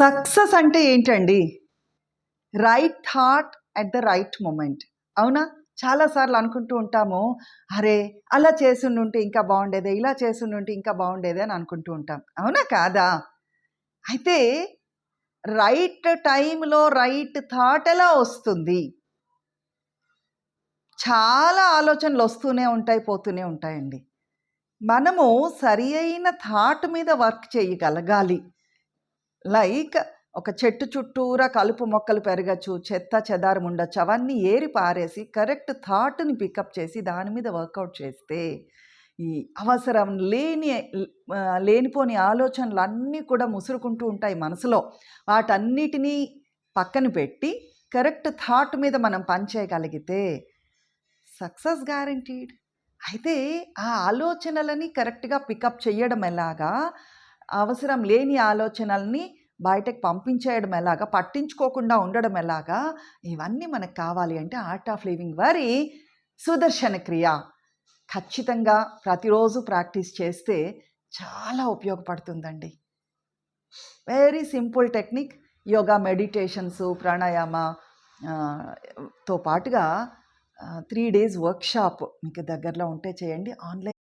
Success అంటే ఏంటండి? Right thought at the right moment. అవునా? చాలా సార్లు అనుకుంటూ ఉంటాము. అరే! అలా చేసుండుంటే ఇంకా బావుండేదే, ఇలా చేసుండుంటే ఇంకా బావుండేదే అని అనుకుంటూ ఉంటాం. అవునా? కాదా? అయితే రైట్ టైమ్‌లో రైట్ థాట్ ఎలా వస్తుంది? చాలా ఆలోచనలు వస్తూనే ఉంటాయి, పోతూనే ఉంటాయండి. మనము సరి అయిన థాట్ మీద వర్క్ చేయగలగాలి. లైక్ ఒక చెట్టు చుట్టూరా కలుపు మొక్కలు పెరగచ్చు, చెత్త చెదారం ఉండొచ్చు. అవన్నీ ఏరి పారేసి కరెక్ట్ థాట్‌ని పికప్ చేసి దాని మీద వర్కౌట్ చేస్తే, ఈ అవసరం లేనిపోని ఆలోచనలన్నీ కూడా ముసురుకుంటూ ఉంటాయి మనసులో. వాటన్నిటినీ పక్కన పెట్టి కరెక్ట్ థాట్ మీద మనం పని చేయగలిగితే సక్సెస్ గ్యారంటీడ్. అయితే ఆ ఆలోచనలని కరెక్ట్‌గా పికప్ చేయడం ఎలాగా? అవసరం లేని ఆలోచనల్ని బయటకి పంపించేయడం ఎలాగా? పట్టించుకోకుండా ఉండడం ఎలాగా? ఇవన్నీ మనకు కావాలి అంటే ఆర్ట్ ఆఫ్ లివింగ్ వారి సుదర్శన క్రియ ఖచ్చితంగా ప్రతిరోజు ప్రాక్టీస్ చేస్తే చాలా ఉపయోగపడుతుందండి. Very simple technique. Yoga, meditations, pranayama ఆహ్, తో పాటుగా 3 డేస్ వర్క్‌షాప్ మీకు దగ్గరలో ఉంటే చేయండి. ఆన్‌లైన్